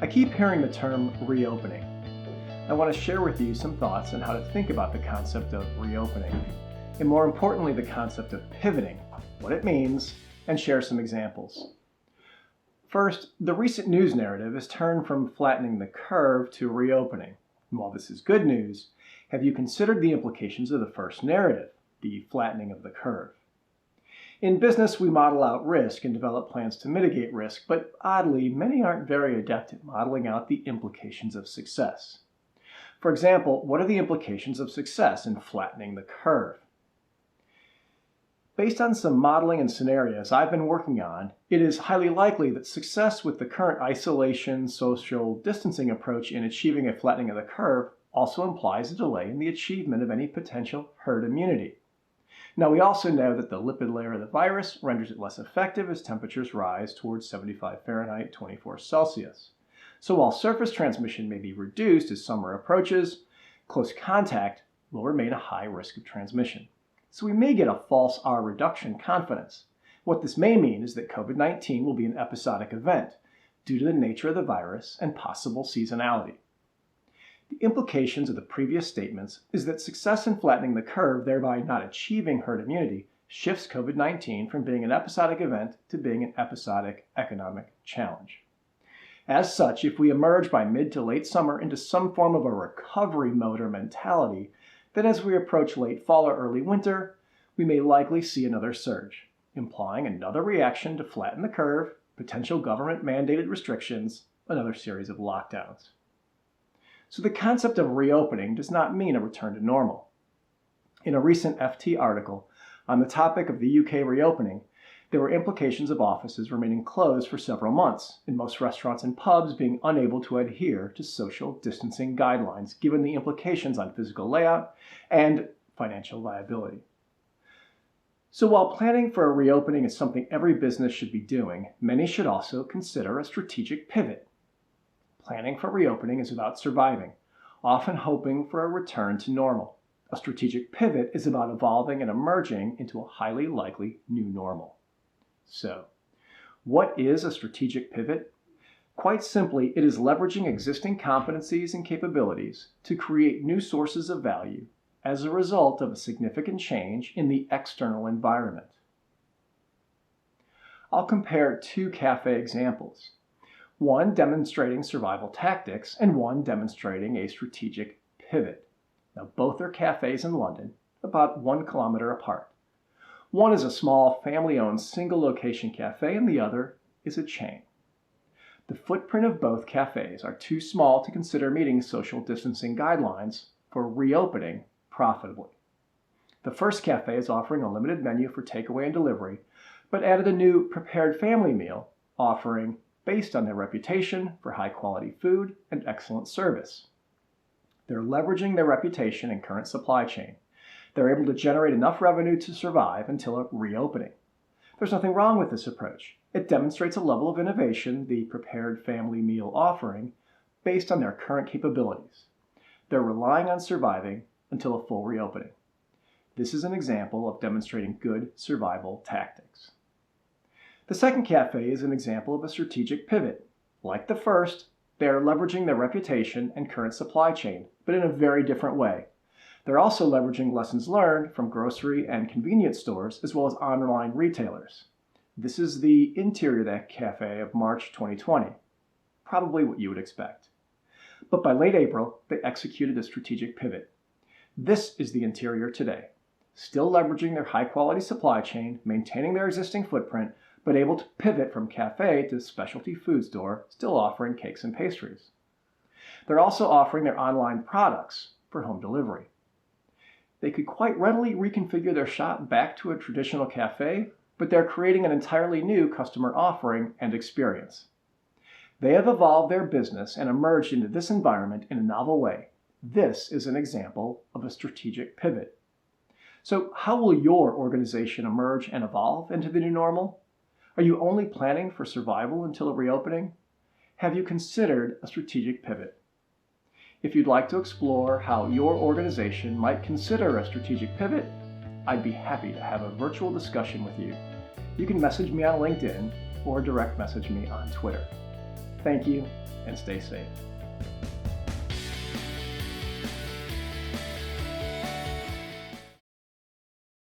I keep hearing the term reopening. I want to share with you some thoughts on how to think about the concept of reopening, and more importantly, the concept of pivoting, what it means, and share some examples. First, the recent news narrative has turned from flattening the curve to reopening. And while this is good news, have you considered the implications of the first narrative, the flattening of the curve? In business, we model out risk and develop plans to mitigate risk, but oddly, many aren't very adept at modeling out the implications of success. For example, what are the implications of success in flattening the curve? Based on some modeling and scenarios I've been working on, it is highly likely that success with the current isolation, social distancing approach in achieving a flattening of the curve also implies a delay in the achievement of any potential herd immunity. Now, we also know that the lipid layer of the virus renders it less effective as temperatures rise towards 75 Fahrenheit, 24 Celsius. So while surface transmission may be reduced as summer approaches, close contact will remain a high risk of transmission. So we may get a false R reduction confidence. What this may mean is that COVID-19 will be an episodic event due to the nature of the virus and possible seasonality. The implications of the previous statements is that success in flattening the curve, thereby not achieving herd immunity, shifts COVID-19 from being an episodic event to being an episodic economic challenge. As such, if we emerge by mid to late summer into some form of a recovery mode or mentality, then as we approach late fall or early winter, we may likely see another surge, implying another reaction to flatten the curve, potential government-mandated restrictions, another series of lockdowns. So the concept of reopening does not mean a return to normal. In a recent FT article on the topic of the UK reopening, there were implications of offices remaining closed for several months, and most restaurants and pubs being unable to adhere to social distancing guidelines, given the implications on physical layout and financial viability. So while planning for a reopening is something every business should be doing, many should also consider a strategic pivot. Planning for reopening is about surviving, often hoping for a return to normal. A strategic pivot is about evolving and emerging into a highly likely new normal. So, what is a strategic pivot? Quite simply, it is leveraging existing competencies and capabilities to create new sources of value as a result of a significant change in the external environment. I'll compare two cafe examples. One demonstrating survival tactics and one demonstrating a strategic pivot. Now, both are cafes in London, about 1 kilometer apart. One is a small family-owned single-location cafe and the other is a chain. The footprint of both cafes are too small to consider meeting social distancing guidelines for reopening profitably. The first cafe is offering a limited menu for takeaway and delivery, but added a new prepared family meal offering based on their reputation for high-quality food and excellent service. They're leveraging their reputation and current supply chain. They're able to generate enough revenue to survive until a reopening. There's nothing wrong with this approach. It demonstrates a level of innovation, the prepared family meal offering, based on their current capabilities. They're relying on surviving until a full reopening. This is an example of demonstrating good survival tactics. The second cafe is an example of a strategic pivot. Like the first, they are leveraging their reputation and current supply chain, but in a very different way. They're also leveraging lessons learned from grocery and convenience stores as well as online retailers. This is the interior of that cafe of March 2020, probably what you would expect. But by late April, they executed a strategic pivot. This is the interior today, still leveraging their high-quality supply chain, maintaining their existing footprint, but able to pivot from cafe to specialty food store, still offering cakes and pastries. They're also offering their online products for home delivery. They could quite readily reconfigure their shop back to a traditional cafe, but they're creating an entirely new customer offering and experience. They have evolved their business and emerged into this environment in a novel way. This is an example of a strategic pivot. So how will your organization emerge and evolve into the new normal? Are you only planning for survival until a reopening? Have you considered a strategic pivot? If you'd like to explore how your organization might consider a strategic pivot, I'd be happy to have a virtual discussion with you. You can message me on LinkedIn or direct message me on Twitter. Thank you, and stay safe.